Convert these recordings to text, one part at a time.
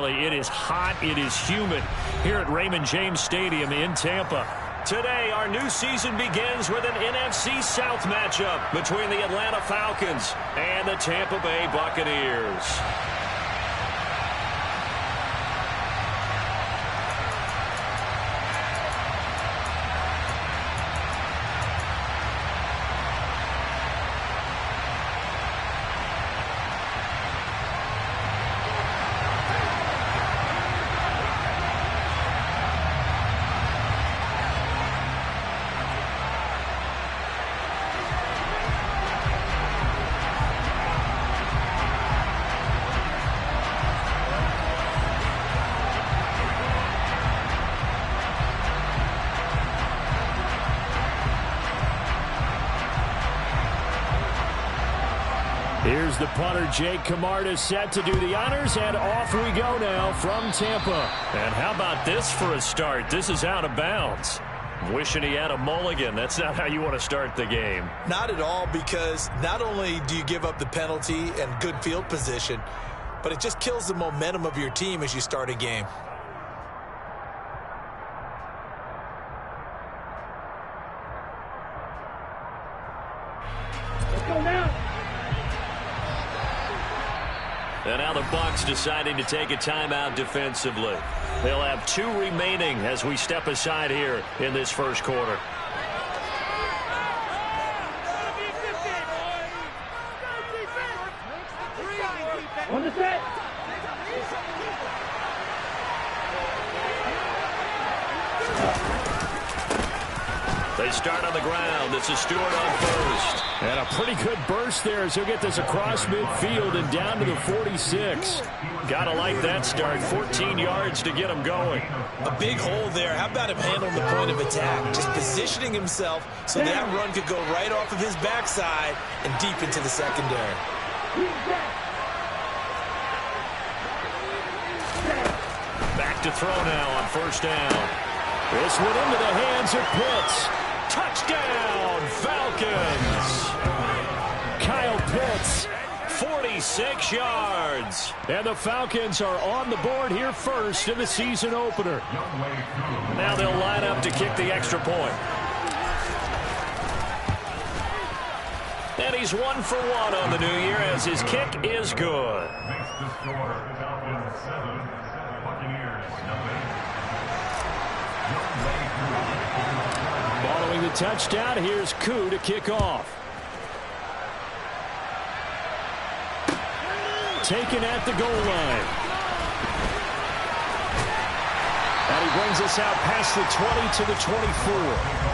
It is hot, it is humid here at Raymond James Stadium in Tampa. Today, our new season begins with an NFC South matchup between the Atlanta Falcons and the Tampa Bay Buccaneers. Here's the punter, Jake Camarda, set to do the honors, and off we go now from Tampa. And how about this for a start? This is out of bounds. Wishing he had a mulligan. That's not how you want to start the game. Not at all, because not only do you give up the penalty and good field position, but it just kills the momentum of your team as you start a game. Let's go now. And now the Bucs deciding to take a timeout defensively. They'll have 2 remaining as we step aside here in this first quarter. On the set. They start on the ground. This is Stewart on first. And a pretty good burst there as he'll get this across midfield and down to the 46. Gotta like that start. 14 yards to get him going. A big hole there. How about him handling the point of attack? Just positioning himself so that run could go right off of his backside and deep into the secondary. Back to throw now on first down. This went into the hands of Pitts. Touchdown, Falcons. Kyle Pitts, 46 yards. And the Falcons are on the board here first in the season opener. Now they'll line up to kick the extra point. And he's 1 for 1 on the new year as his kick is good. Following the touchdown, here's Koo to kick off. Taken at the goal line. And he brings us out past the 20 to the 24.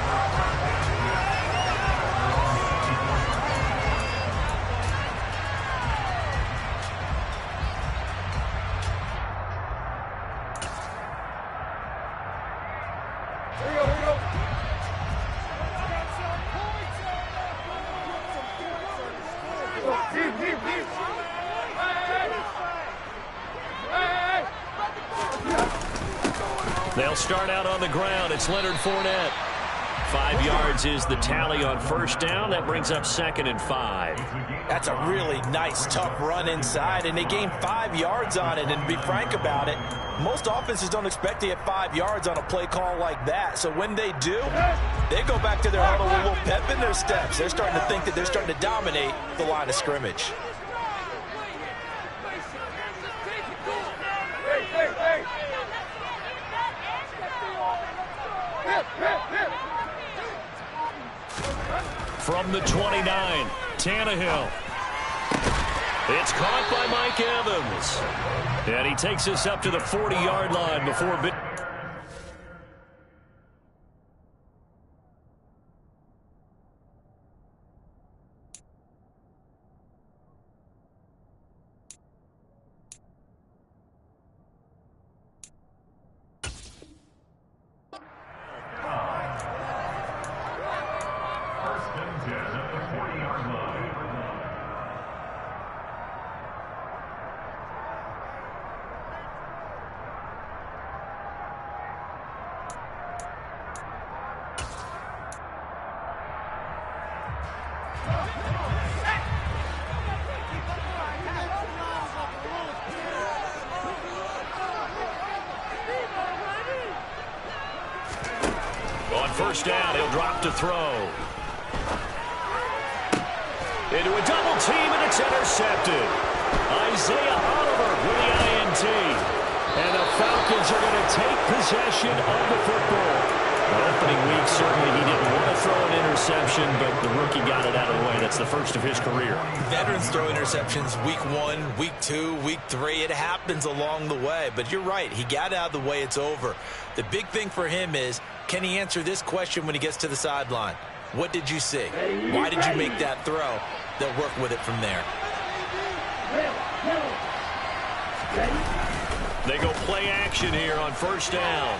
They'll start out on the ground. It's Leonard Fournette. 5 yards is the tally on first down. That brings up 2nd and 5. That's a really nice, tough run inside, and they gained 5 yards on it. And to be frank about it, most offenses don't expect to get 5 yards on a play call like that. So when they do, they go back to their huddle with a little pep in their steps. They're starting to think that they're starting to dominate the line of scrimmage. From the 29, Tannehill. It's caught by Mike Evans. And he takes us up to the 40-yard line before... first down. He'll drop to throw. Into a double team, and it's intercepted. Isaiah Oliver with the INT. And the Falcons are going to take possession of the football. The opening week, certainly he didn't want to throw an interception, but the rookie got it out of the way. That's the first of his career. Veterans throw interceptions week 1, week 2, week 3. It happens along the way. But you're right. He got out of the way. It's over. The big thing for him is, can he answer this question when he gets to the sideline? What did you see? Why did you make that throw? They'll work with it from there. They go play action here on first down.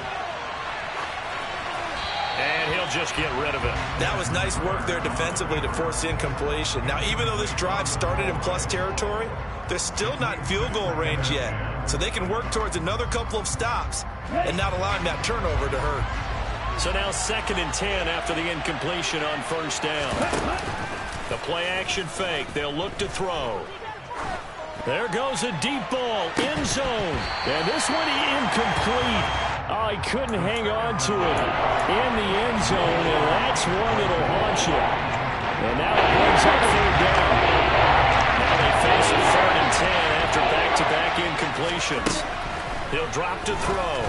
And he'll just get rid of it. That was nice work there defensively to force incompletion. Now, even though this drive started in plus territory, they're still not in field goal range yet. So they can work towards another couple of stops and not allowing that turnover to hurt. So now 2nd and 10 after the incompletion on first down. The play action fake. They'll look to throw. There goes a deep ball, end zone. And this one incomplete. Oh, he couldn't hang on to it in the end zone, and that's one that'll haunt you. And now it brings up 3rd down. Now they face a 3rd and 10 after back-to-back incompletions. He'll drop to throw.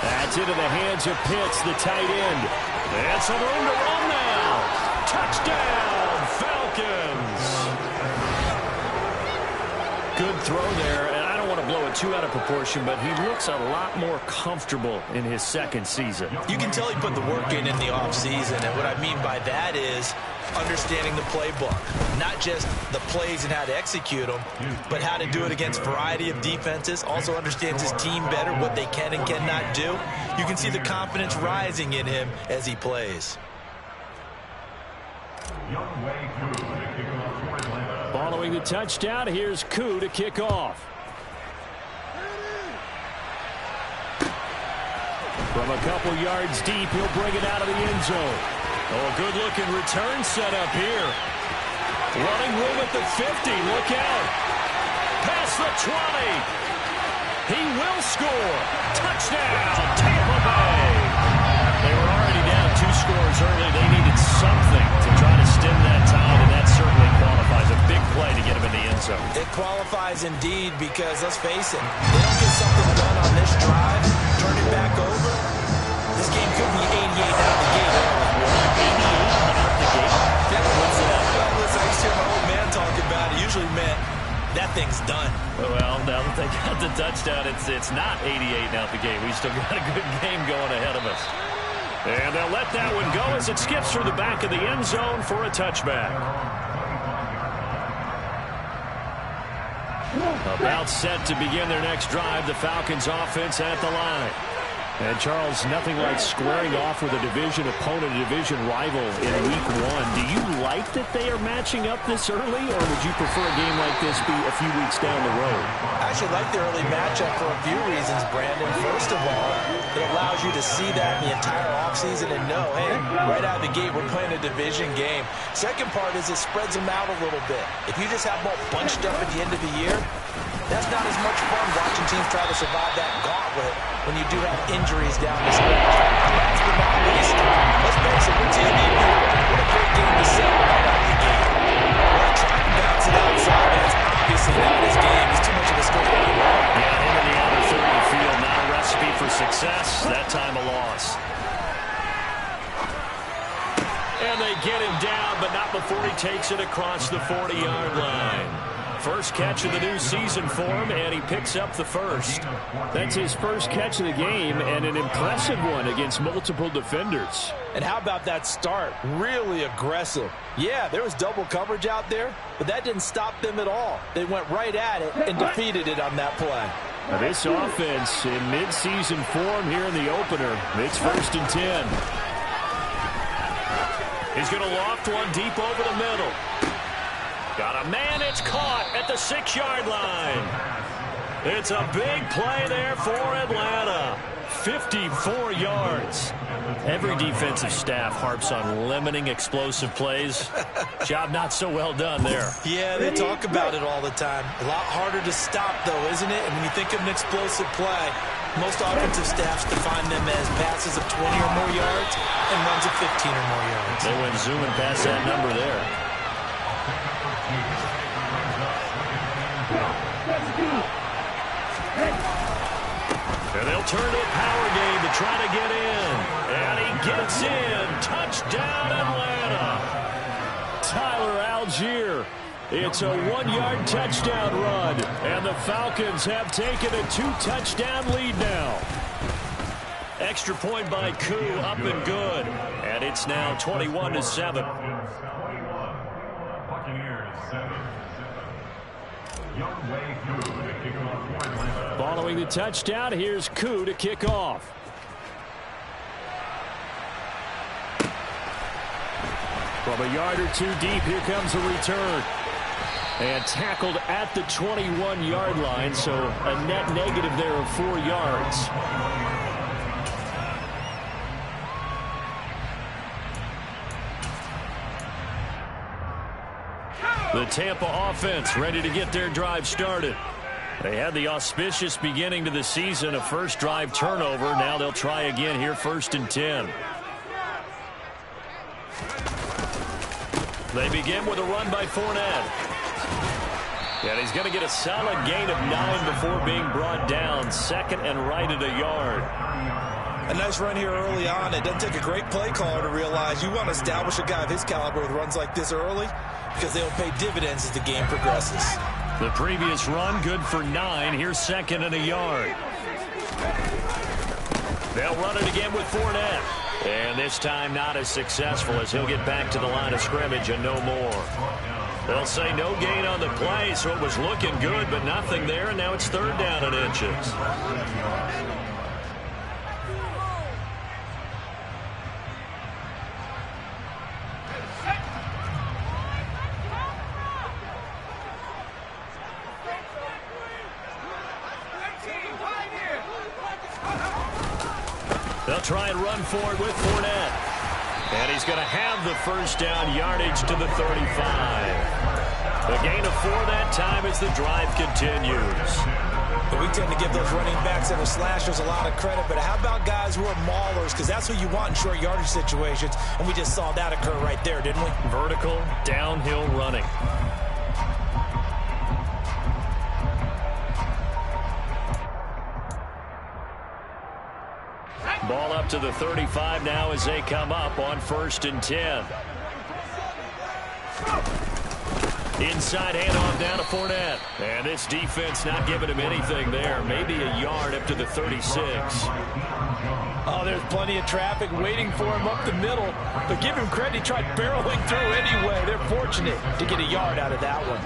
That's into the hands of Pitts, the tight end. And some room to run now. Touchdown, Falcons. Good throw there, and I don't want to blow it too out of proportion, but he looks a lot more comfortable in his 2nd season. You can tell he put the work in the offseason, and what I mean by that is understanding the playbook. Not just the plays and how to execute them, but how to do it against a variety of defenses. Also understands his team better, what they can and cannot do. You can see the confidence rising in him as he plays. Following the touchdown, here's Koo to kick off. From a couple yards deep, he'll bring it out of the end zone. Oh, a good-looking return set up here. Running room at the 50. Look out. Past the 20. He will score. Touchdown, Tampa Bay. They were already down 2 scores early. They needed something to try to stem that tide, and that certainly qualifies. A big play to get him in the end zone. It qualifies indeed because, let's face it, they don't get something done on this drive, turn it back over. This game could be 88 out of the gate. 88 out the gate? What's that? Well, listen, I used to hear my old man talk about it. Usually meant that thing's done. Well, now that they got the touchdown, it's not 88 out the gate. We still got a good game going ahead of us. And they'll let that one go as it skips through the back of the end zone for a touchback. About set to begin their next drive, the Falcons offense at the line. And Charles, nothing like squaring off with a division opponent, a division rival in week 1. Do you like that they are matching up this early, or would you prefer a game like this be a few weeks down the road? I actually like the early matchup for a few reasons, Brandon. First of all, it allows you to see that the entire offseason and know, hey, right out of the gate, we're playing a division game. Second part is it spreads them out a little bit. If you just have them all bunched up at the end of the year, that's not as much fun watching teams try to survive that gauntlet when you do have injuries down the stretch. Last but not least, let's face it, we're TVB. What a great game to sell right out of the gate. Well, try and bounce it outside, man. It's obviously not his game. He's too much of a scope anymore. Yeah, him in the outer third of the field, not a recipe for success. That time a loss. And they get him down, but not before he takes it across the 40-yard line. First catch of the new season for him, and he picks up the first. That's his first catch of the game, and an impressive one against multiple defenders. And how about that start? Really aggressive. Yeah, there was double coverage out there, but that didn't stop them at all. They went right at it and defeated it on that play. Now this offense in mid-season form here in the opener. It's 1st and 10. He's going to loft one deep over the middle. Got a man, it's caught at the 6-yard line. It's a big play there for Atlanta. 54 yards. Every defensive staff harps on limiting explosive plays. Job not so well done there. Yeah, they talk about it all the time. A lot harder to stop, though, isn't it? And when you think of an explosive play, most offensive staffs define them as passes of 20 or more yards and runs of 15 or more yards. They went zooming past that number there. And they'll turn to a power game to try to get in. And he gets in. Touchdown, Atlanta. Tyler Algier. It's a 1-yard touchdown run. And the Falcons have taken a 2-touchdown lead now. Extra point by Koo, up and good. And it's now 21-7. Following the touchdown, here's Koo to kick off. From a yard or two deep, here comes a return. And tackled at the 21-yard line, so a net negative there of 4 yards. The Tampa offense ready to get their drive started. They had the auspicious beginning to the season, a first drive turnover. Now they'll try again here, 1st and 10. They begin with a run by Fournette. And he's going to get a solid gain of 9 before being brought down. 2nd and right at a yard. A nice run here early on. It doesn't take a great play caller to realize you want to establish a guy of his caliber with runs like this early because they'll pay dividends as the game progresses. The previous run good for 9. Here's 2nd and a yard. They'll run it again with Fournette. And this time not as successful as he'll get back to the line of scrimmage and no more. They'll say no gain on the play, so it was looking good, but nothing there, and now it's 3rd down and inches. They'll try and run for it with Fournette. And he's going to have the 1st down, yardage to the 35. The gain of 4 that time as the drive continues. But we tend to give those running backs that are slashers a lot of credit, but how about guys who are maulers? Because that's what you want in short yardage situations, and we just saw that occur right there, didn't we? Vertical, downhill running. Ball up to the 35 now as they come up on 1st and 10. Inside handoff down to Fournette. And this defense not giving him anything there. Maybe a yard up to the 36. Oh, there's plenty of traffic waiting for him up the middle. But give him credit, he tried barreling through anyway. They're fortunate to get a yard out of that one.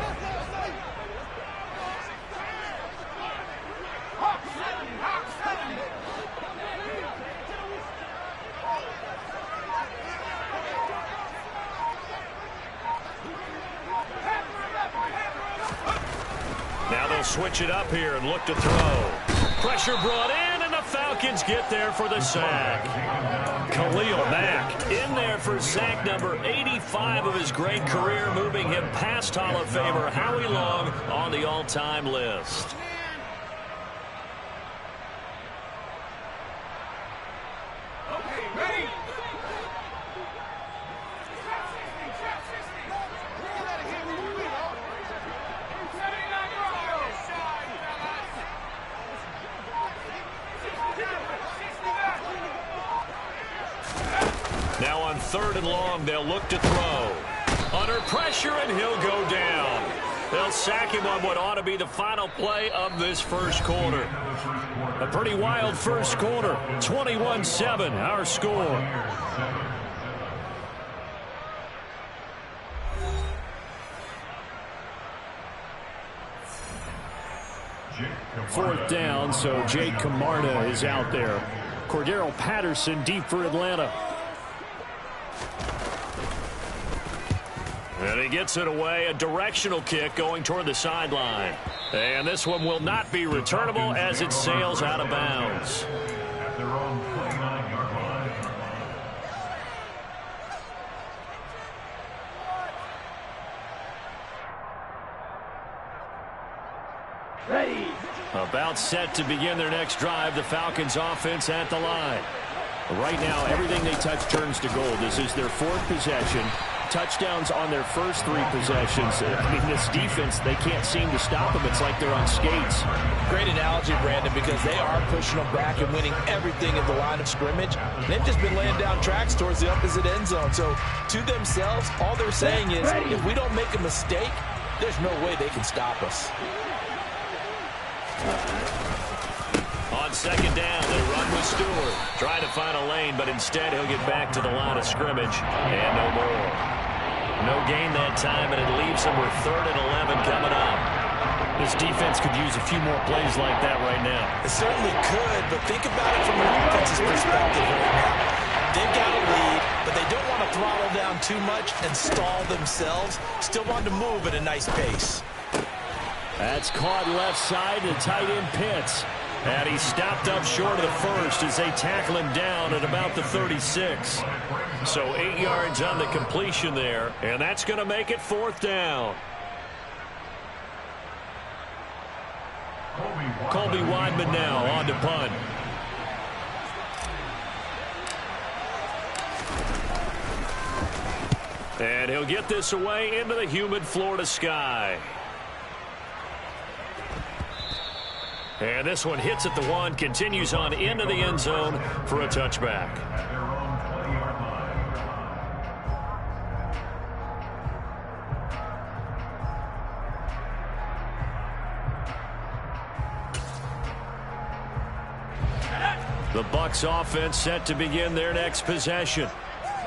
Switch it up here and look to throw. Pressure brought in, and the Falcons get there for the sack. Khalil Mack in there for sack number 85 of his great career, moving him past Hall of Famer Howie Long on the all-time list. Now on 3rd and long, they'll look to throw. Under pressure, and he'll go down. They'll sack him on what ought to be the final play of this 1st quarter. A pretty wild 1st quarter. 21-7, our score. Fourth down, so Jake Camarda is out there. Cordero Patterson deep for Atlanta. And he gets it away, a directional kick going toward the sideline. And this one will not be returnable as it sails out of bounds. their own 29-yard line. Ready. About set to begin their next drive. The Falcons offense at the line. Right now, everything they touch turns to gold. This is their fourth possession. Touchdowns on their first three possessions. I mean, this defense, they can't seem to stop them. It's like they're on skates. Great analogy, Brandon, because they are pushing them back and winning everything at the line of scrimmage. They've just been laying down tracks towards the opposite end zone. So to themselves, all they're saying is, if we don't make a mistake, there's no way they can stop us. On second down, they run with Stewart. Trying to find a lane, but instead he'll get back to the line of scrimmage. And no more. No gain that time, and it leaves them with 3rd and 11 coming up. This defense could use a few more plays like that right now. It certainly could, but think about it from an offense's perspective right now. They've got a lead, but they don't want to throttle down too much and stall themselves. Still want to move at a nice pace. That's caught left side to tight end Pitts. And he's stopped up short of the first as they tackle him down at about the 36. So 8 yards on the completion there, and that's going to make it 4th down. Colby Weidman now on to punt. And he'll get this away into the humid Florida sky. And this one hits at the 1, continues on into the end zone for a touchback. Their own 20-yard line. The Bucs offense set to begin their next possession.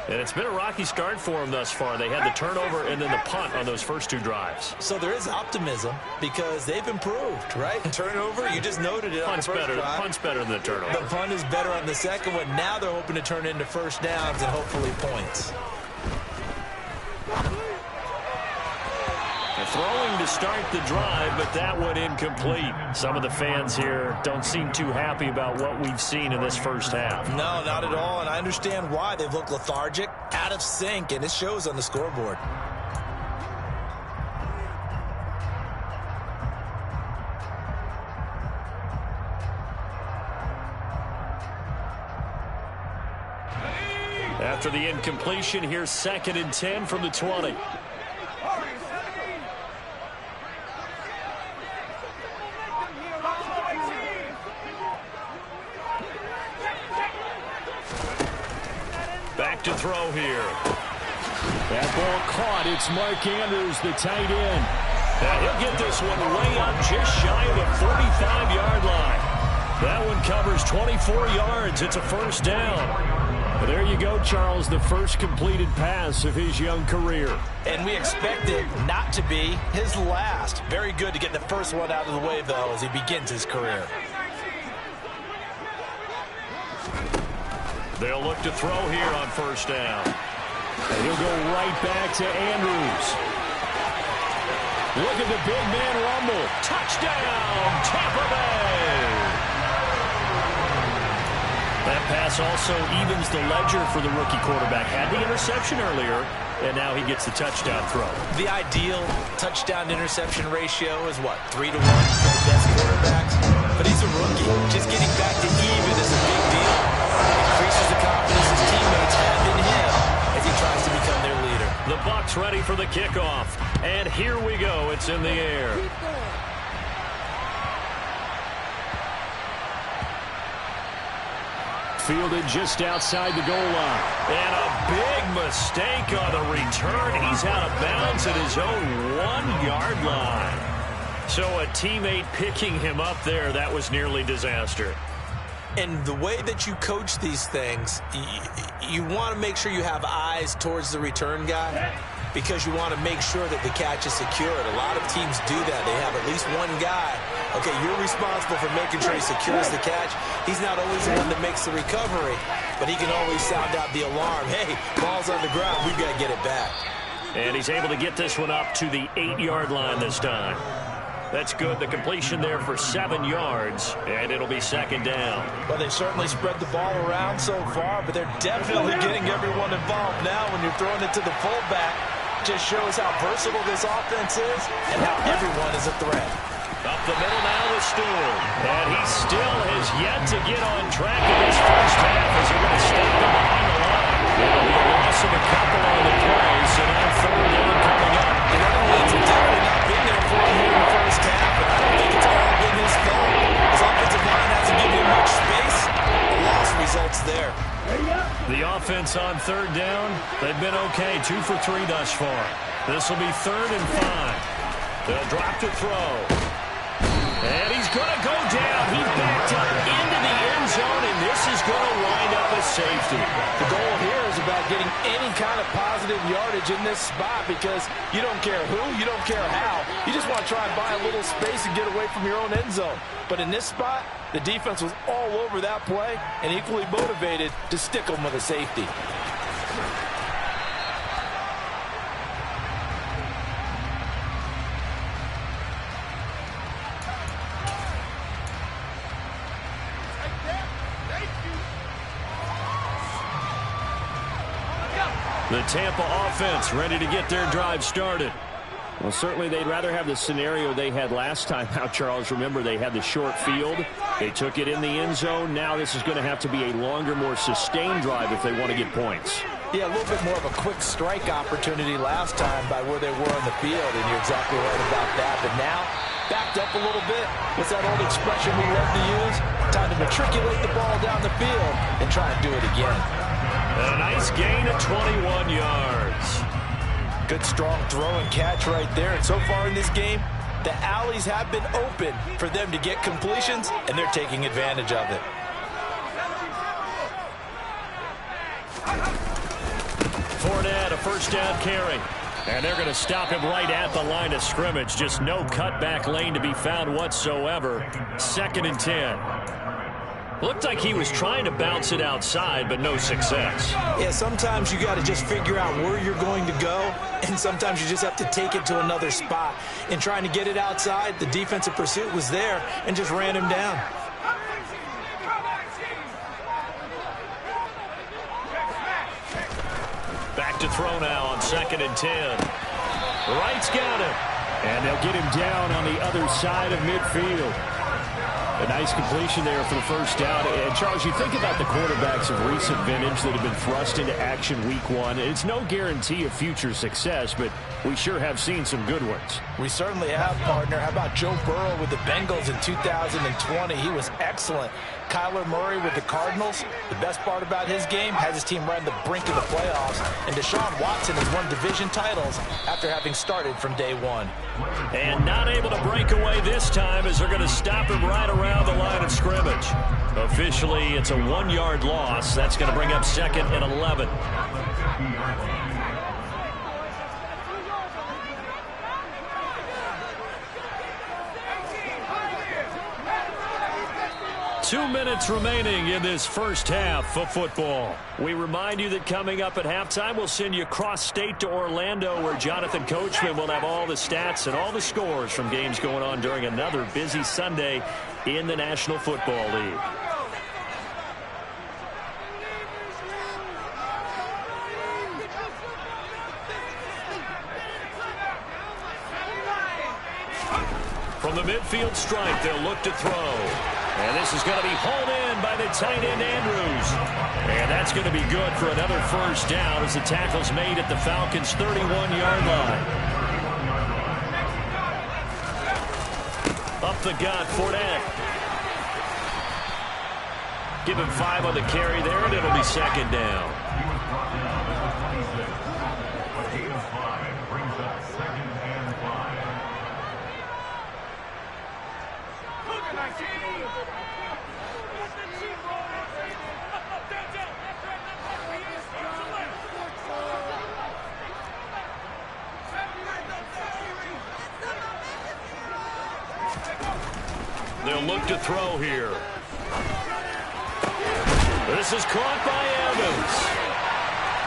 And it's been a rocky start for them thus far. They had the turnover and then the punt on those first 2 drives. So there is optimism because they've improved, right? Turnover, you just noted it on the first drive. Punt's better than the turnover. The punt is better on the second one. Now they're hoping to turn into first downs and hopefully points. Throwing to start the drive, but that one incomplete. Some of the fans here don't seem too happy about what we've seen in this first half. No, not at all, and I understand why. They've looked lethargic, out of sync, and it shows on the scoreboard. After the incompletion, here's 2nd and 10 from the 20. Back to throw here. That ball caught. It's Mark Andrews, the tight end. And he'll get this one way up just shy of the 45-yard line. That one covers 24 yards. It's a first down. But there you go, Charles, the first completed pass of his young career. And we expect it not to be his last. Very good to get the first one out of the way, though, as he begins his career. They'll look to throw here on first down. And he'll go right back to Andrews. Look at the big man rumble. Touchdown, Tampa Bay. That pass also evens the ledger for the rookie quarterback. Had the interception earlier, and now he gets the touchdown throw. The ideal touchdown-interception ratio is what, 3 to 1 for the best quarterbacks? But he's a rookie. Just getting back to even is a big deal. Increases the confidence his teammates have in him as he tries to become their leader. The Bucs ready for the kickoff. And here we go. It's in the air. Fielded just outside the goal line. And a big mistake on the return. He's out of bounds at his own 1-yard line. So a teammate picking him up there, that was nearly disaster. And the way that you coach these things, you want to make sure you have eyes towards the return guy because you want to make sure that the catch is secured. A lot of teams do that. They have at least one guy. Okay, you're responsible for making sure he secures the catch. He's not always the one that makes the recovery, but he can always sound out the alarm. Hey, ball's on the ground. We've got to get it back. And he's able to get this one up to the 8-yard line this time. That's good. The completion there for 7 yards, and it'll be second down. Well, they certainly spread the ball around so far, but they're definitely getting everyone involved now when you're throwing it to the fullback. Just shows how versatile this offense is and how everyone is a threat. Up the middle now with Stewart. And he still has yet to get on track in this first half as they're going to stop him behind the line. It'll be a loss of a couple on the play, so now third down coming up. The Netherlands have definitely not been there for him here in the first half, but I don't think it's all been his fault. His offensive line hasn't given him much space. The loss results there. The offense on third down, they've been okay, 2 for 3 thus far. This will be 3rd and 5. They'll drop to throw. And he's going to go down. He backed up into the end zone, and this is going to wind up a safety. The goal here is about getting any kind of positive yardage in this spot because you don't care who, you don't care how. You just want to try and buy a little space and get away from your own end zone. But in this spot, the defense was all over that play and equally motivated to stick them with a safety. The Tampa offense ready to get their drive started. Well, certainly they'd rather have the scenario they had last time out, Charles. Remember, they had the short field. They took it in the end zone. Now this is going to have to be a longer, more sustained drive if they want to get points. Yeah, a little bit more of a quick strike opportunity last time by where they were on the field, and you're exactly right about that. But now, backed up a little bit. What's that old expression we love to use? Time to matriculate the ball down the field and try and do it again. A nice gain of 21 yards. Good, strong throw and catch right there. And so far in this game, the alleys have been open for them to get completions, and they're taking advantage of it. Fournette, a first down carry. And they're going to stop him right at the line of scrimmage. Just no cutback lane to be found whatsoever. 2nd and 10. Looked like he was trying to bounce it outside, but no success. Yeah, sometimes you got to just figure out where you're going to go, and sometimes you just have to take it to another spot. In trying to get it outside, the defensive pursuit was there and just ran him down. Back to throw now on 2nd and 10. Wright's got him. And they'll get him down on the other side of midfield. A nice completion there for the first down. And, Charles, you think about the quarterbacks of recent vintage that have been thrust into action week 1. It's no guarantee of future success, but we sure have seen some good ones. We certainly have, partner. How about Joe Burrow with the Bengals in 2020? He was excellent. Kyler Murray with the Cardinals. The best part about his game, has his team right on the brink of the playoffs. And Deshaun Watson has won division titles after having started from day 1. And not able to break away this time as they're going to stop him right around the line of scrimmage. Officially, it's a 1-yard loss. That's going to bring up 2nd and 11. Two minutes remaining in this first half of football. We remind you that coming up at halftime, we'll send you cross-state to Orlando, where Jonathan Coachman will have all the stats and all the scores from games going on during another busy Sunday in the National Football League. From the midfield stripe, they'll look to throw. And this is going to be hauled in by the tight end, Andrews. And that's going to be good for another first down as the tackle's made at the Falcons' 31-yard line. Up the gut, Fournette. Give him 5 on the carry there, and it'll be 2nd down. They'll look to throw here. This is caught by Evans.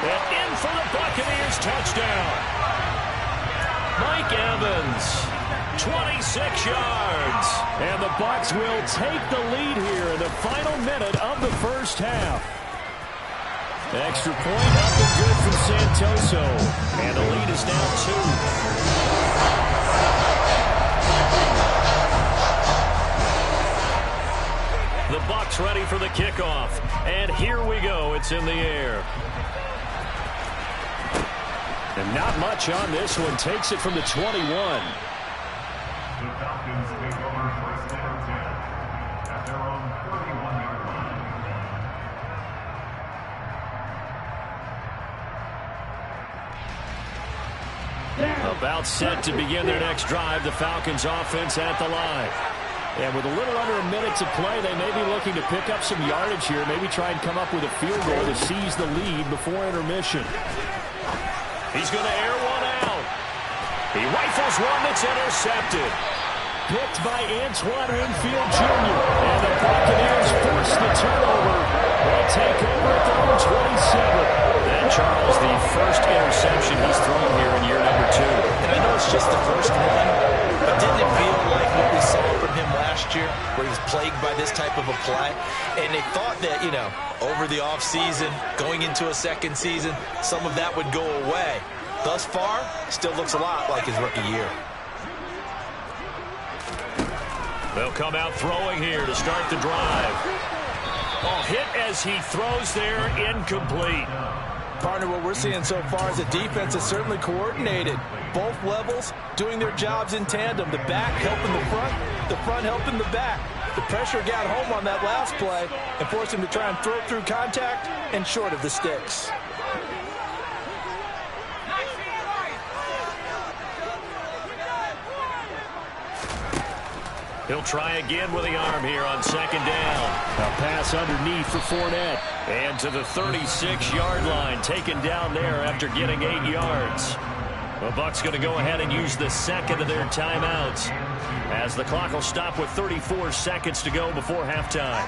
And in for the Buccaneers touchdown. Mike Evans 26 yards. And the Bucs will take the lead here in the final minute of the first half. Extra point up and good from Santoso. And the lead is now 2. The Bucs ready for the kickoff. And here we go. It's in the air. And not much on this one. Takes it from the 21. The Falcons take over first and 10 at their own 31-yard line. About set to begin their next drive. The Falcons offense at the line. And with a little under a minute to play, they may be looking to pick up some yardage here. Maybe try and come up with a field goal to seize the lead before intermission. He's going to air one out. He rifles one that's intercepted. Picked by Antoine Winfield Jr. And the Buccaneers force the turnover. They take over at their own 27. That, Charles, the first interception he's thrown here in year number 2. And I know it's just the first one, but didn't it feel like what we saw from him last year, where he was plagued by this type of a play? And they thought that, you know, over the offseason, going into a second season, some of that would go away. Thus far, still looks a lot like his rookie year. They'll come out throwing here to start the drive. Oh, hit as he throws there, incomplete. Partner, what we're seeing so far is the defense is certainly coordinated. Both levels doing their jobs in tandem. The back helping the front helping the back. The pressure got home on that last play and forced him to try and throw through contact and short of the sticks. He'll try again with the arm here on second down. A pass underneath for Fournette. And to the 36-yard line, taken down there after getting 8 yards. The Bucs going to go ahead and use the second of their timeouts, as the clock will stop with 34 seconds to go before halftime.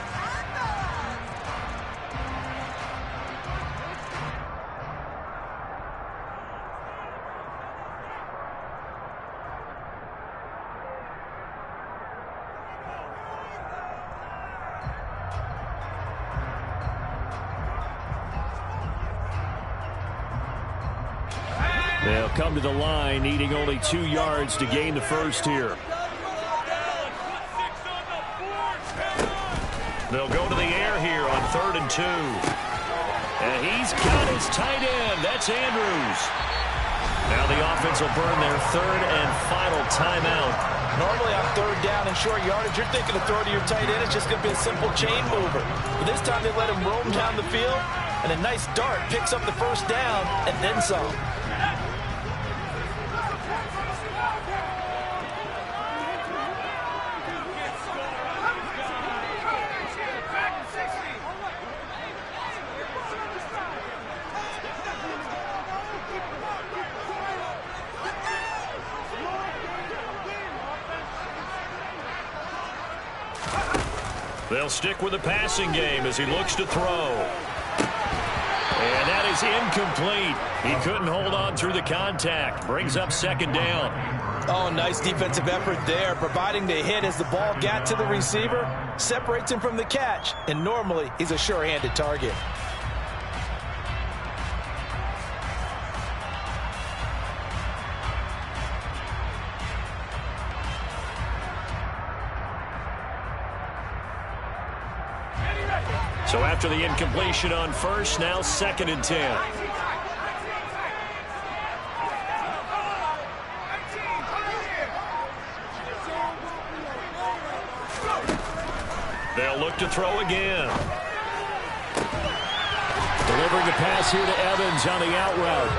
They'll come to the line, needing only 2 yards to gain the first here. They'll go to the air here on 3rd and 2. And he's got his tight end. That's Andrews. Now the offense will burn their 3rd and final timeout. Normally on 3rd down and short yardage, you're thinking of throw to your tight end. It's just going to be a simple chain mover. But this time they let him roam down the field, and a nice dart picks up the first down and then some. They'll stick with the passing game as he looks to throw. And that is incomplete. He couldn't hold on through the contact. Brings up second down. Oh, nice defensive effort there, providing the hit as the ball got to the receiver, separates him from the catch, and normally he's a sure-handed target. So after the incompletion on first, now 2nd and 10. They'll look to throw again. Delivering the pass here to Evans on the out route.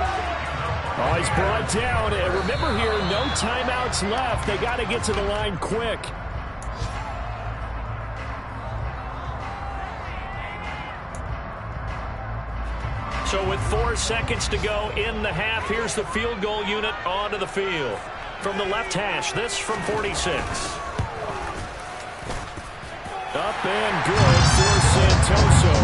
Oh, he's brought down. And remember here, no timeouts left. They got to get to the line quick. So with 4 seconds to go in the half, here's the field goal unit onto the field. From the left hash, this from 46. Up and good for Santoso.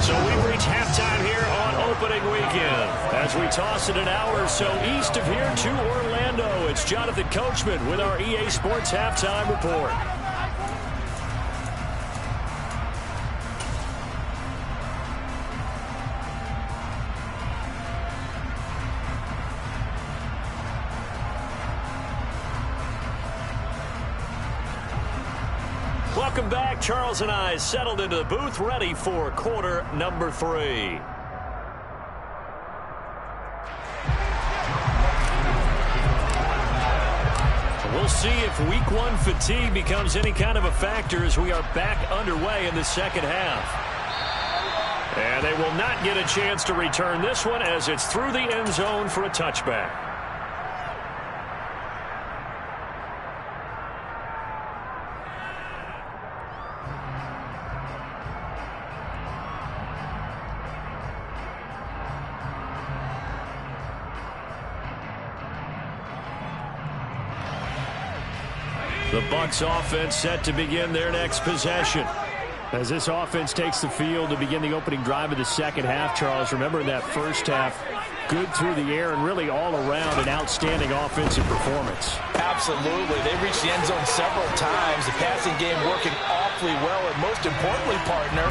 So we've reached halftime here on opening weekend. As we toss it an hour or so east of here to Orlando, it's Jonathan Coachman with our EA Sports Halftime Report. Welcome back. Charles and I settled into the booth, ready for quarter number 3. We'll see if week 1 fatigue becomes any kind of a factor as we are back underway in the second half. And they will not get a chance to return this one as it's through the end zone for a touchback. The Bucs offense set to begin their next possession. As this offense takes the field to begin the opening drive of the second half, Charles, remember in that first half, good through the air and really all around an outstanding offensive performance. Absolutely. They reached the end zone several times. The passing game working awfully well, and most importantly, partner,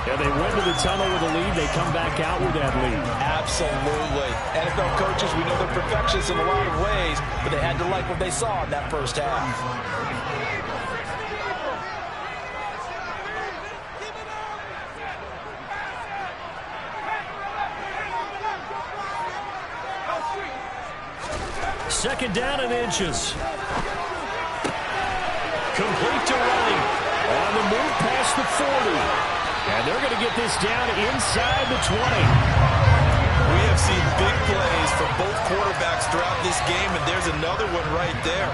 yeah, they went to the tunnel with a lead. They come back out with that lead. Absolutely. NFL coaches, we know they're perfectionists in a lot of ways, but they had to like what they saw in that first half. Second down and inches. Complete to Running. On the move past the 40. And they're going to get this down inside the 20. We have seen big plays from both quarterbacks throughout this game, and there's another one right there.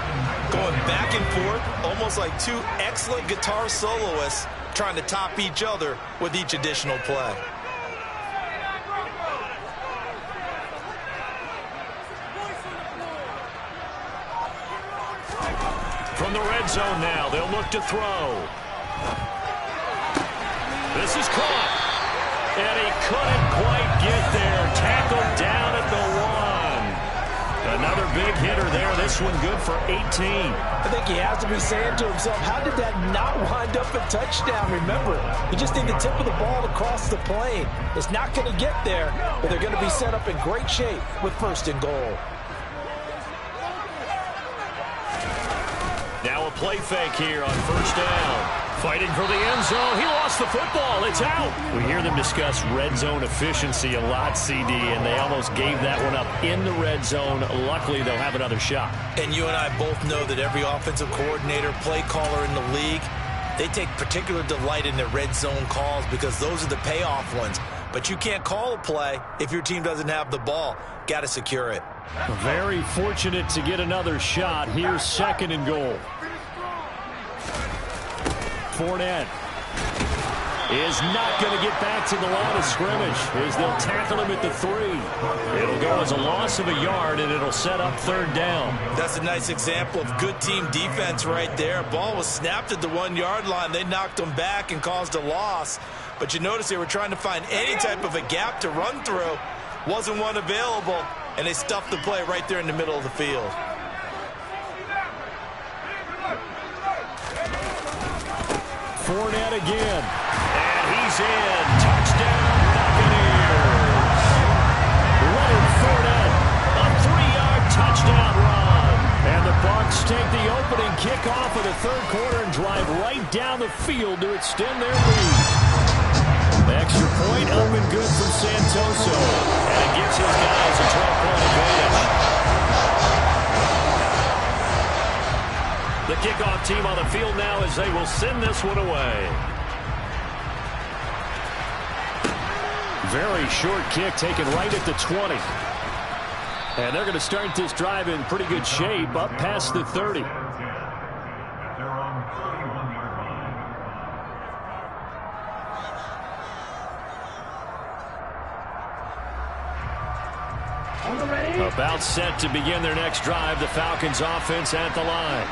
Going back and forth, almost like two excellent guitar soloists trying to top each other with each additional play. From the red zone now, they'll look to throw. This is caught. And he couldn't quite get there. Tackled down at the 1. Another big hitter there. This one good for 18. I think he has to be saying to himself, how did that not wind up a touchdown? Remember, you just need the tip of the ball across the plane. It's not going to get there, but they're going to be set up in great shape with first and goal. Now a play fake here on first down. Fighting for the end zone. He lost the football. It's out. We hear them discuss red zone efficiency a lot, CD, and they almost gave that one up in the red zone. Luckily, they'll have another shot. And you and I both know that every offensive coordinator, play caller in the league, they take particular delight in their red zone calls because those are the payoff ones. But you can't call a play if your team doesn't have the ball. Got to secure it. Very fortunate to get another shot. Here's second and goal. Fournette is not going to get back to the line of scrimmage as they'll tackle him at the 3. It'll go as a loss of a yard, and it'll set up third down. That's a nice example of good team defense right there. Ball was snapped at the 1-yard line. They knocked him back and caused a loss. But you notice they were trying to find any type of a gap to run through. Wasn't one available, and they stuffed the play right there in the middle of the field. Fournette again. And he's in. Touchdown, Buccaneers. Leonard Fournette, a 3-yard touchdown run. And the Bucs take the opening kickoff of the third quarter and drive right down the field to extend their lead. The extra point up and good from Santoso. And it gives his guys a 12-point advantage. The kickoff team on the field now as they will send this one away. Very short kick taken right at the 20. And they're going to start this drive in pretty good shape up past the 30. About set to begin their next drive. The Falcons offense at the line.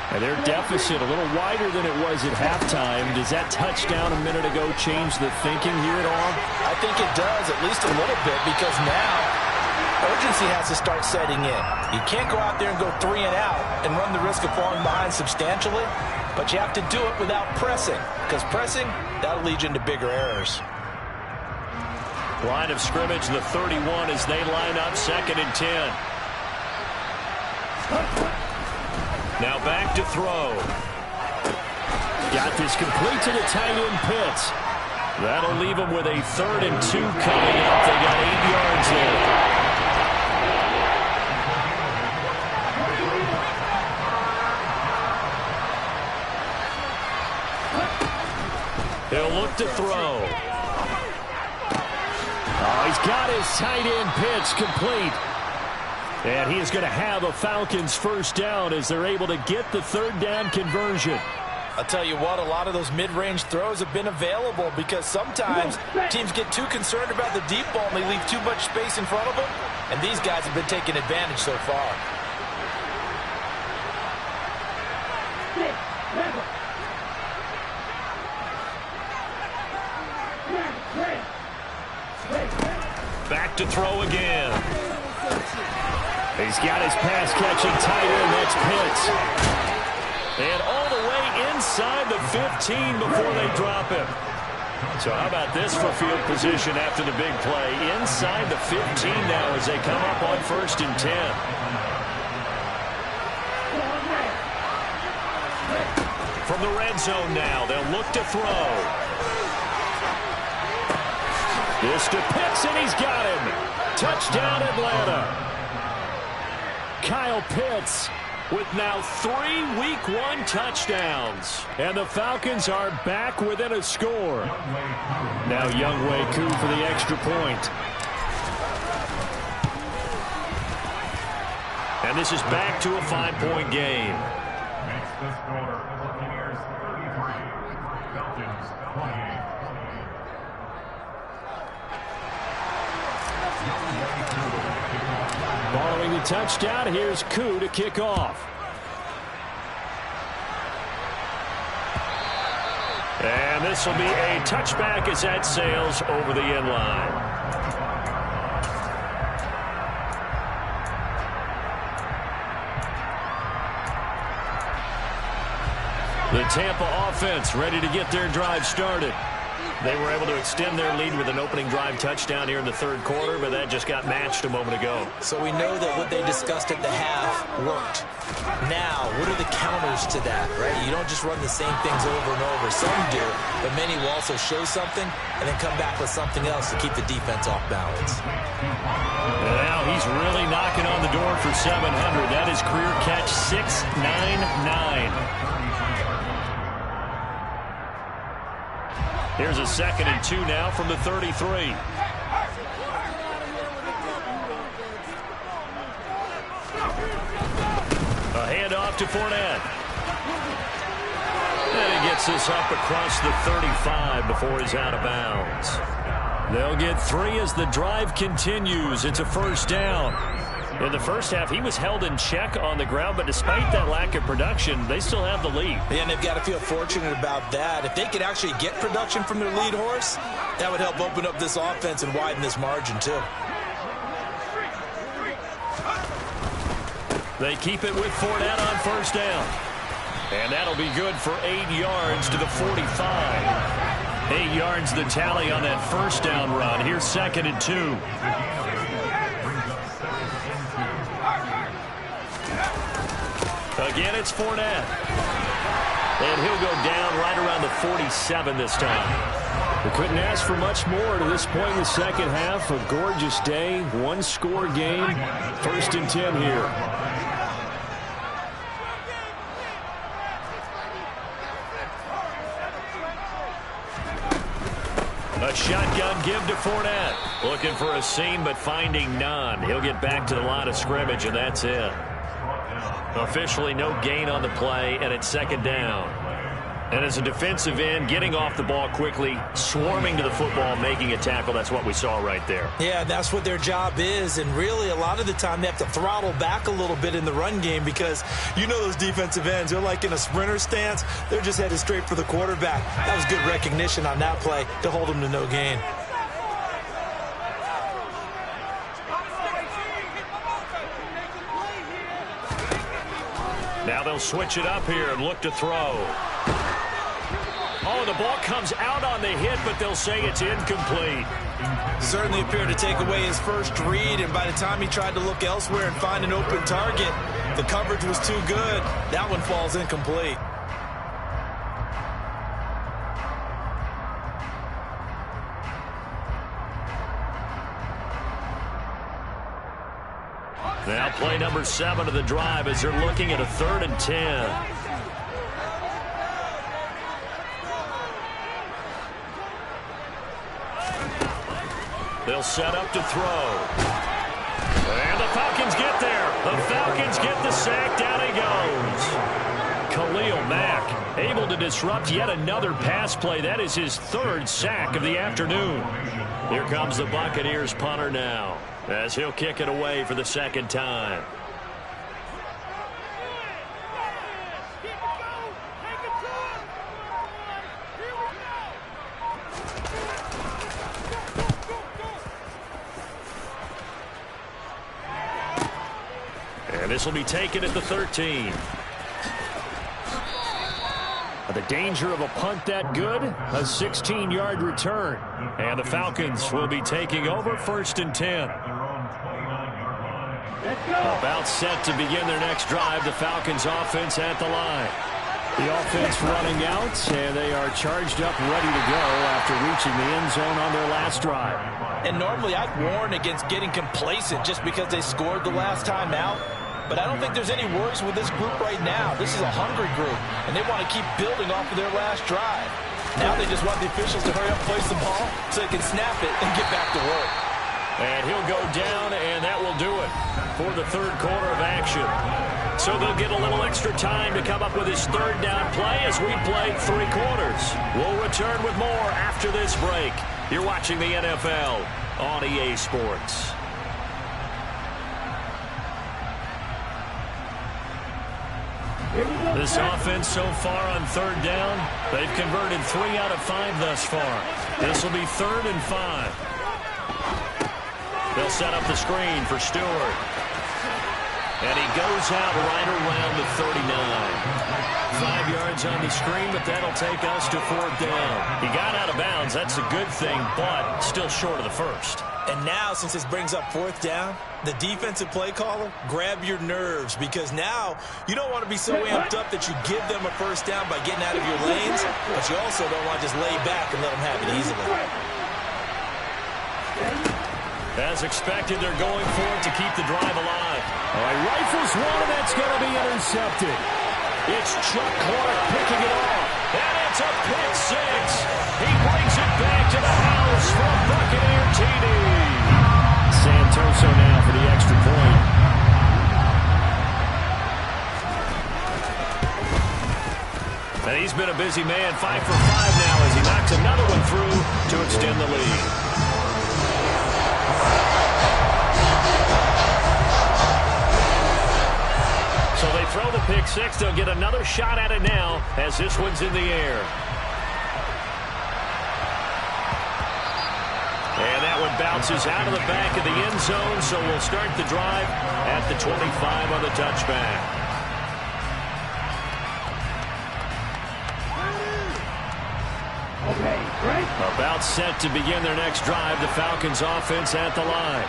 And their deficit a little wider than it was at halftime. Does that touchdown a minute ago change the thinking here at all? I think it does, at least a little bit, because now urgency has to start setting in. You can't go out there and go 3 and out and run the risk of falling behind substantially, but you have to do it without pressing, because pressing, that'll lead you into bigger errors. Line of scrimmage, the 31 as they line up 2nd and 10. Now back to throw. Got this complete to the tight end Pitts. That'll leave them with a 3rd and 2 coming up. They got 8 yards there. He'll look to throw. Oh, he's got his tight end Pitts complete. And he is going to have a Falcons first down as they're able to get the 3rd down conversion. I'll tell you what, a lot of those mid-range throws have been available because sometimes teams get too concerned about the deep ball and they leave too much space in front of them. And these guys have been taking advantage so far. Back to throw again. He's got his pass-catching tight end. That's Pitts. And all the way inside the 15 before they drop him. So how about this for field position after the big play? Inside the 15 now as they come up on 1st and 10. From the red zone now, they'll look to throw. This to Pitts, and he's got him. Touchdown, Atlanta. Kyle Pitts with now 3 Week 1 touchdowns. And the Falcons are back within a score. Now Younghoe Koo for the extra point. And this is back to a 5-point game. Makes the score the Buccaneers 33, Falcons 28. Following the touchdown, here's Koo to kick off. And this will be a touchback as that sails over the end line. The Tampa offense ready to get their drive started. They were able to extend their lead with an opening drive touchdown here in the 3rd quarter, but that just got matched a moment ago. So we know that what they discussed at the half worked. Now, what are the counters to that, right? You don't just run the same things over and over. Some do, but many will also show something and then come back with something else to keep the defense off balance. Now he's really knocking on the door for 700. That is career catch 699. Here's a 2nd and 2 now from the 33. A handoff to Fournette. And he gets this up across the 35 before he's out of bounds. They'll get 3 as the drive continues. It's a first down. In the first half, he was held in check on the ground, but despite that lack of production, they still have the lead. And they've got to feel fortunate about that. If they could actually get production from their lead horse, that would help open up this offense and widen this margin, too. They keep it with Fournette on first down. And that'll be good for 8 yards to the 45. 8 yards the tally on that first down run. Here's 2nd and 2. Again, it's Fournette. And he'll go down right around the 47 this time. We couldn't ask for much more to this point in the second half. A gorgeous day, 1-score game. 1st and 10 here. A shotgun give to Fournette. Looking for a seam, but finding none. He'll get back to the line of scrimmage, and that's it. Officially no gain on the play, and it's 2nd down. And as a defensive end, getting off the ball quickly, swarming to the football, making a tackle, that's what we saw right there. Yeah, that's what their job is. And really, a lot of the time, they have to throttle back a little bit in the run game because you know those defensive ends, they're like in a sprinter stance. They're just headed straight for the quarterback. That was good recognition on that play to hold them to no gain. Now they'll switch it up here and look to throw. Oh, the ball comes out on the hit, but they'll say it's incomplete. Certainly appeared to take away his first read, and by the time he tried to look elsewhere and find an open target, the coverage was too good. That one falls incomplete. Now play number 7 of the drive as they're looking at a 3rd and 10. They'll set up to throw. And the Falcons get there. The Falcons get the sack. Down he goes. Khalil Mack able to disrupt yet another pass play. That is his 3rd sack of the afternoon. Here comes the Buccaneers punter now as he'll kick it away for the 2nd time. And this will be taken at the 13. The danger of a punt that good, a 16-yard return. And the Falcons will be taking over 1st and 10. About set to begin their next drive, the Falcons offense at the line. The offense running out, and they are charged up, ready to go after reaching the end zone on their last drive. And normally I'd warn against getting complacent just because they scored the last time out. But I don't think there's any worries with this group right now. This is a hungry group, and they want to keep building off of their last drive. Now they just want the officials to hurry up, place the ball, so they can snap it and get back to work. And he'll go down, and that will do it for the 3rd quarter of action. So they'll get a little extra time to come up with his 3rd down play as we play 3 quarters. We'll return with more after this break. You're watching the NFL on EA Sports. This offense so far on 3rd down, they've converted 3 out of 5 thus far. This will be 3rd and 5. They'll set up the screen for Stewart. And he goes out right around the 39. 5 yards on the screen, but that'll take us to 4th down. He got out of bounds. That's a good thing, but still short of the 1st. And now, since this brings up 4th down, the defensive play caller, grab your nerves, because now you don't want to be so amped up that you give them a 1st down by getting out of your lanes, but you also don't want to just lay back and let them have it easily. As expected, they're going for it to keep the drive alive. All right, rifles one, and that's going to be intercepted. It's Chuck Clark picking it off, and it's a pick 6. He brings it back to the house from Buccaneer TD. Santoso now for the extra point. And he's been a busy man, 5 for 5 now as he knocks another one through to extend the lead. So they throw the pick 6. They'll get another shot at it now as this one's in the air. And that one bounces out of the back of the end zone, so we'll start the drive at the 25 on the touchback. Okay, great. About set to begin their next drive, the Falcons offense at the line.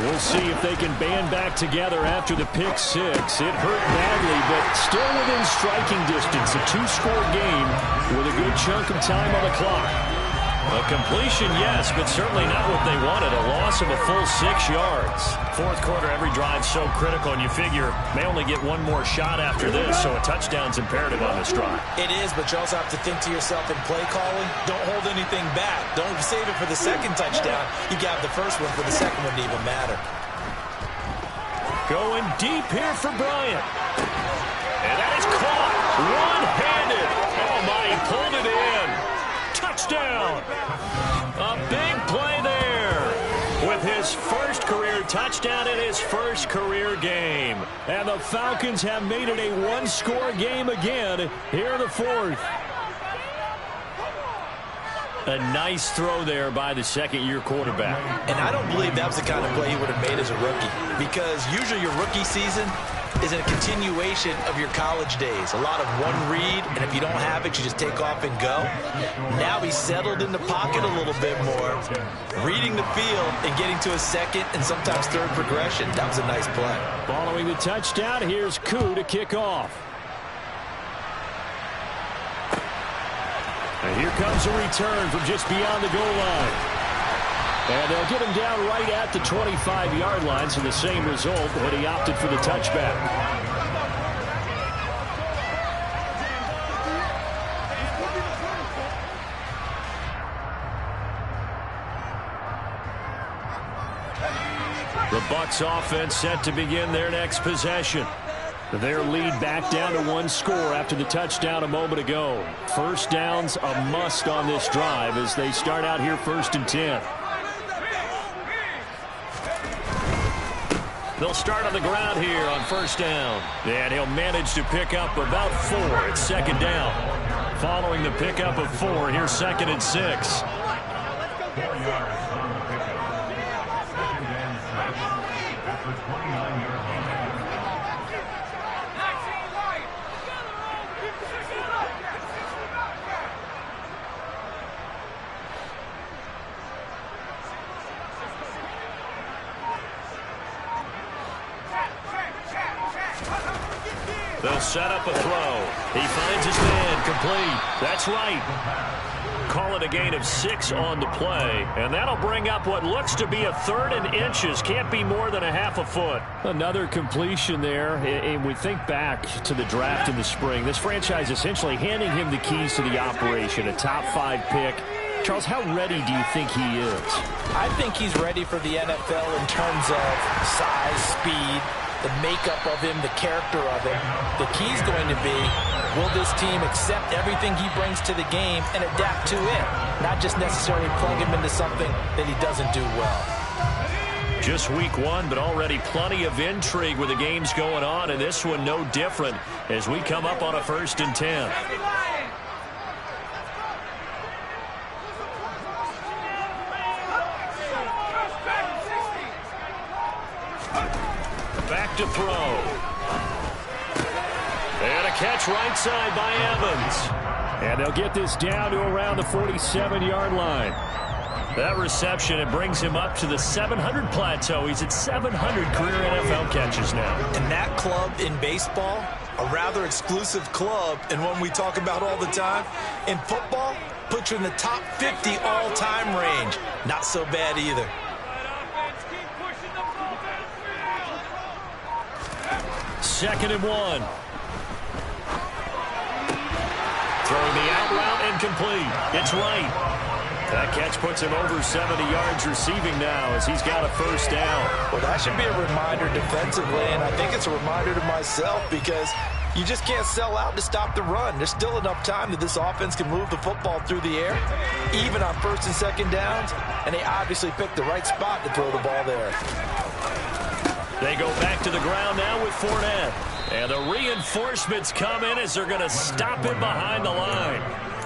We'll see if they can band back together after the pick 6. It hurt badly, but still within striking distance. A 2-score game with a good chunk of time on the clock. A completion, yes, but certainly not what they wanted. A loss of a full 6 yards. 4th quarter, every drive so critical, and you figure may only get one more shot after this, so a touchdown's imperative on this drive. It is, but you also have to think to yourself in play calling, don't hold anything back. Don't save it for the 2nd touchdown. You got the 1st one for the 2nd one to even matter. Going deep here for Bryant. And that is caught one-handed. Oh, my touchdown. A big play there with his first career touchdown in his first career game. And the Falcons have made it a one-score game again here in the fourth. A nice throw there by the second-year quarterback. And I don't believe that was the kind of play he would have made as a rookie, because usually your rookie season is a continuation of your college days. A lot of one read, and if you don't have it, you just take off and go. Now he's settled in the pocket a little bit more, reading the field and getting to a second and sometimes third progression. That was a nice play. Following the touchdown, here's Koo to kick off. And here comes a return from just beyond the goal line. And they'll get him down right at the 25-yard line, so the same result, but he opted for the touchback. The Bucs offense set to begin their next possession. Their lead back down to one score after the touchdown a moment ago. First down's a must on this drive as they start out here 1st and 10. They'll start on the ground here on 1st down. And he'll manage to pick up about 4 at 2nd down. Following the pickup of 4, here's 2nd and 6. 4 yards on the pickup. 2nd and 6 after 29 yards. They'll set up a throw. He finds his man, complete. That's right. Call it a gain of 6 on the play, and that'll bring up what looks to be a 3rd and inches. Can't be more than a half a foot. Another completion there, and we think back to the draft in the spring. This franchise essentially handing him the keys to the operation, a top 5 pick. Charles, how ready do you think he is? I think he's ready for the NFL in terms of size, speed, the makeup of him, the character of him. The key's going to be, will this team accept everything he brings to the game and adapt to it, not just necessarily plug him into something that he doesn't do well. Just week 1, but already plenty of intrigue with the games going on, and this one no different as we come up on a 1st and 10. Back to throw. And a catch right side by Evans. And they'll get this down to around the 47-yard line. That reception, it brings him up to the 700 plateau. He's at 700 career NFL catches now. And that club in baseball, a rather exclusive club, and one we talk about all the time. In football, puts you in the top 50 all-time range. Not so bad either. 2nd and 1. Throwing the out route and complete. It's right. That catch puts him over 70 yards receiving now as he's got a 1st down. Well, that should be a reminder defensively, and I think it's a reminder to myself because you just can't sell out to stop the run. There's still enough time that this offense can move the football through the air, even on 1st and 2nd downs, and they obviously picked the right spot to throw the ball there. They go back to the ground now with Fournette. And the reinforcements come in as they're going to stop him behind the line.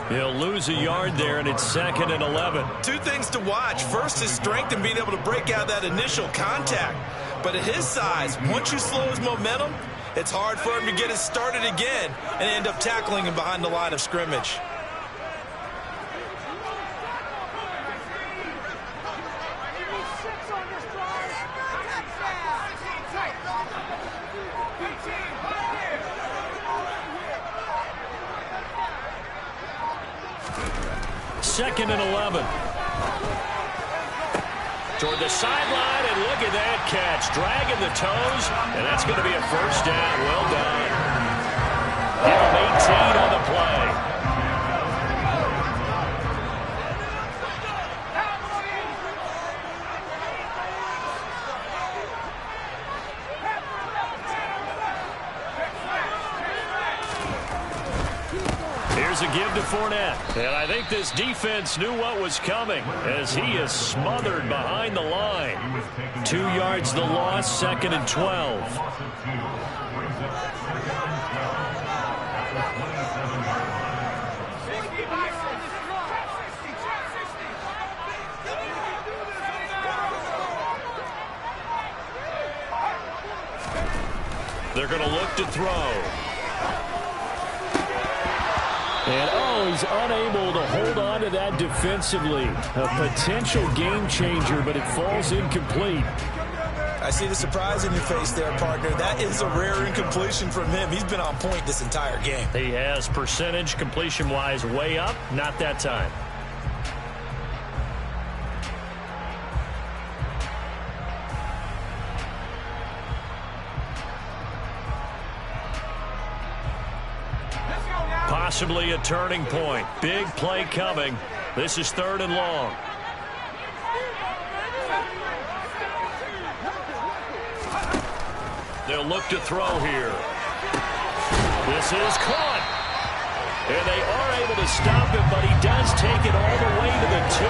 He'll lose a yard there, and it's 2nd and 11. 2 things to watch. First, his strength and being able to break out that initial contact. But at his size, once you slow his momentum, it's hard for him to get it started again and end up tackling him behind the line of scrimmage. Second and 11. Toward the sideline, and look at that catch. Dragging the toes, and that's going to be a 1st down. Well done. Give him 18 on the play. Here's a give to Fournette. And I think this defense knew what was coming as he is smothered behind the line. 2 yards the loss, 2nd and 12. They're going to look to throw. And, he's unable to hold on to that defensively. A potential game changer, but it falls incomplete. I see the surprise in your face there, partner. That is a rare incompletion from him. He's been on point this entire game. He has percentage completion-wise way up. Not that time. Possibly a turning point. Big play coming. This is 3rd and long. They'll look to throw here. This is caught. And they are able to stop him, but he does take it all the way to the 2.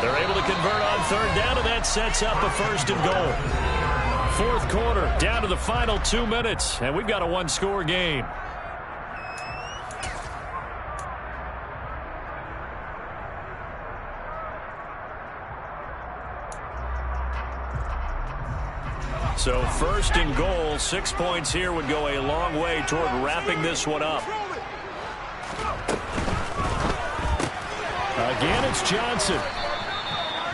They're able to convert on 3rd down, and that sets up a 1st and goal. 4th quarter, down to the final 2 minutes, and we've got a 1-score game. So 1st and goal, 6 points here would go a long way toward wrapping this one up. Again, it's Johnson.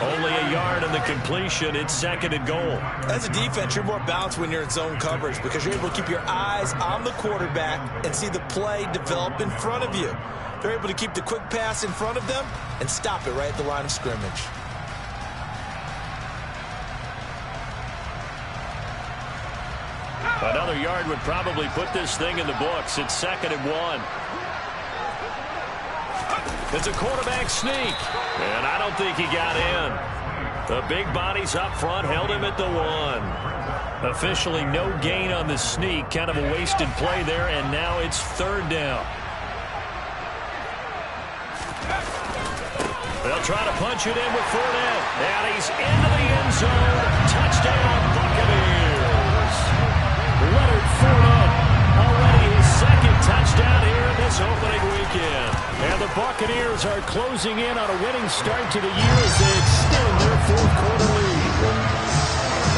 Only a yard in the completion. It's 2nd and goal. As a defense, you're more balanced when you're in zone coverage because you're able to keep your eyes on the quarterback and see the play develop in front of you. They're able to keep the quick pass in front of them and stop it right at the line of scrimmage. Another yard would probably put this thing in the books. It's 2nd and 1. It's a quarterback sneak, and I don't think he got in. The big bodies up front held him at the 1. Officially no gain on the sneak. Kind of a wasted play there, and now it's 3rd down. They'll try to punch it in with Fournette. And he's into the end zone. Touchdown, Buccaneers. Leonard Fournette, already his 2nd touchdown here this opening weekend. And the Buccaneers are closing in on a winning start to the year as they extend their 4th quarter lead.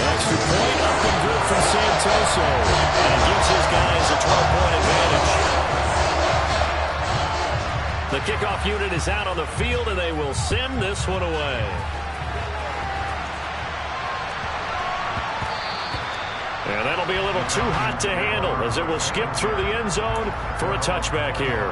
Extra point up and good from Santoso. And it gives his guys a 12-point advantage. The kickoff unit is out on the field, and they will send this one away. And that'll be a little too hot to handle as it will skip through the end zone for a touchback here.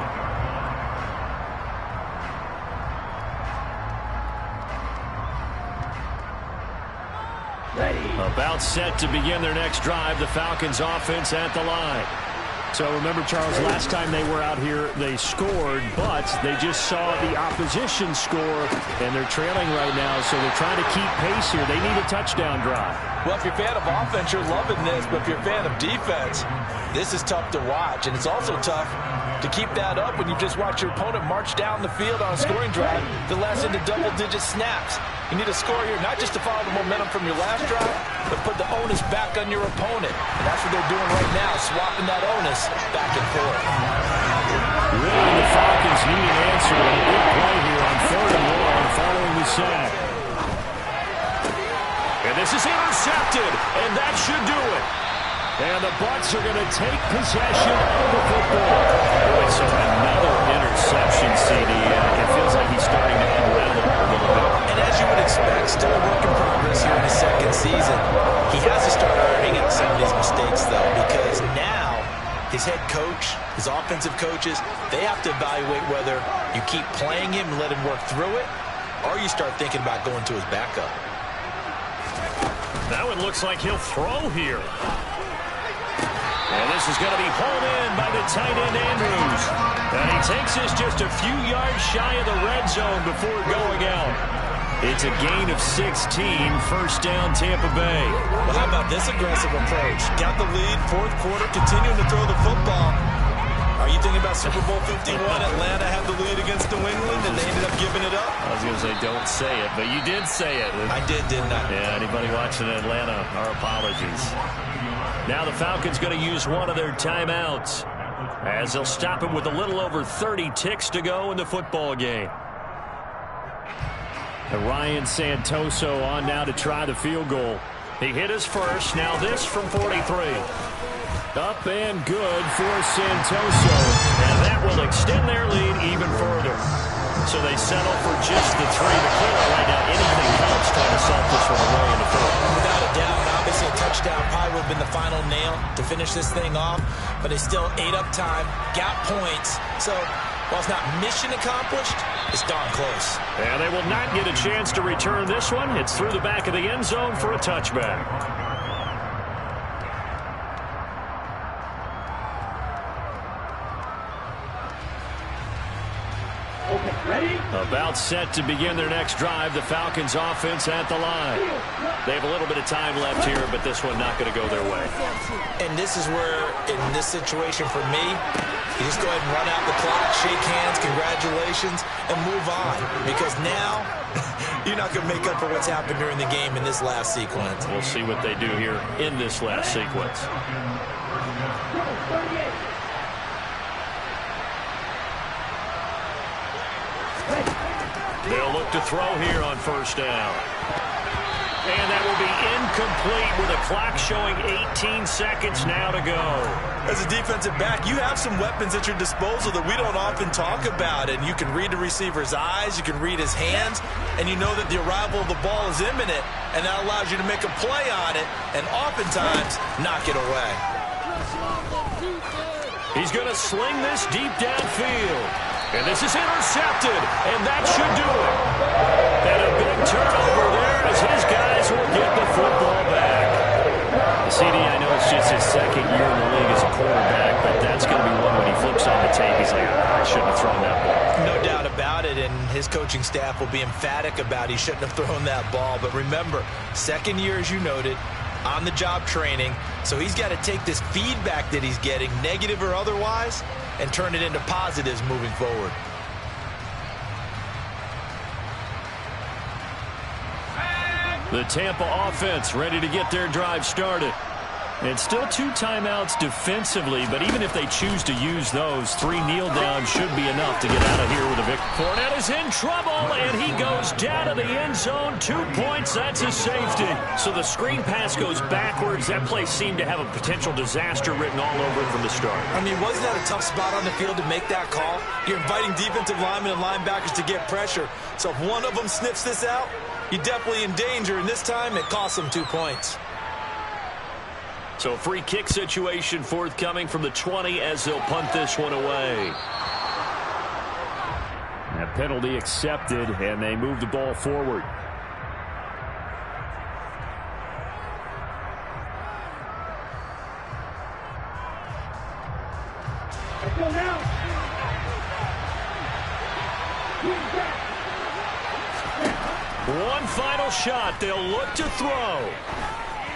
Ready. About set to begin their next drive, the Falcons offense at the line. So remember, Charles, last time they were out here, they scored, but they just saw the opposition score, and they're trailing right now, so they're trying to keep pace here. They need a touchdown drive. Well, if you're a fan of offense, you're loving this, but if you're a fan of defense, this is tough to watch, and it's also tough to keep that up when you just watch your opponent march down the field on a scoring drive that lasts into double-digit snaps. You need a score here, not just to follow the momentum from your last drive, but put the onus back on your opponent. And that's what they're doing right now, swapping that onus back and forth. Really, the Falcons need an answer on a big play here on 3rd and 1 following the sack. And this is intercepted, and that should do it. And the Bucs are going to take possession of the football. Boy, so another interception, CD. It feels like he's starting to unravel a little bit. And as you would expect, still a work in progress here in his 2nd season. He has to start learning at some of these mistakes, though, because now his head coach, his offensive coaches, they have to evaluate whether you keep playing him and let him work through it, or you start thinking about going to his backup. Now it looks like he'll throw here. And this is going to be hauled in by the tight end, Andrews. And he takes this just a few yards shy of the red zone before going out. It's a gain of 16, 1st down, Tampa Bay. Well, how about this aggressive approach? Got the lead, 4th quarter, continuing to throw the football. Are Are you thinking about Super Bowl 51? Atlanta had the lead against New England, and they ended up giving it up? I was going to say, don't say it, but you did say it. I did, didn't I? Yeah, anybody watching Atlanta, our apologies. Now the Falcons going to use one of their timeouts, as they'll stop him with a little over 30 ticks to go in the football game. And Ryan Santoso on now to try the field goal. He hit his first. Now this from 43. Up and good for Santoso. And that will extend their lead even further. So they settle for just the 3. But clearly right now anything counts trying to salt this one away in the fourth. Without a doubt, obviously a touchdown probably would have been the final nail to finish this thing off. But they still ate up time, got points. So while it's not mission accomplished, it's darn close. And they will not get a chance to return this one. It's through the back of the end zone for a touchback. About set to begin their next drive. The Falcons offense at the line. They have a little bit of time left here, but this one not going to go their way. And this is where, in this situation for me, you just go ahead and run out the clock, shake hands, congratulations, and move on. Because now, you're not going to make up for what's happened during the game in this last sequence. We'll see what they do here in this last sequence. They'll look to throw here on first down. And that will be incomplete with a clock showing 18 seconds now to go. As a defensive back, you have some weapons at your disposal that we don't often talk about. And you can read the receiver's eyes, you can read his hands, and you know that the arrival of the ball is imminent, and that allows you to make a play on it and oftentimes knock it away. He's going to sling this deep downfield. And this is intercepted, and that should do it. And a big turnover there as his guys will get the football back. CD, I know it's just his second year in the league as a quarterback, but that's going to be one when he flips on the tape. He's like, I shouldn't have thrown that ball. No doubt about it, and his coaching staff will be emphatic about he shouldn't have thrown that ball. But remember, second year, as you noted, on-the-job training, so he's got to take this feedback that he's getting, negative or otherwise, and turn it into positives moving forward. The Tampa offense ready to get their drive started. And still 2 timeouts defensively, but even if they choose to use those, 3 kneel downs should be enough to get out of here with a victory. Fournette is in trouble, and he goes down to the end zone. 2 points, that's a safety. So the screen pass goes backwards. That play seemed to have a potential disaster written all over it from the start. I mean, wasn't that a tough spot on the field to make that call? You're inviting defensive linemen and linebackers to get pressure. So if one of them sniffs this out, you're definitely in danger, and this time it costs them 2 points. So free kick situation forthcoming from the 20 as they'll punt this one away. That penalty accepted, and they move the ball forward. Let's go now. One final shot. They'll look to throw.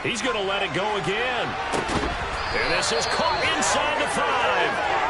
He's going to let it go again. And this is caught inside the 5.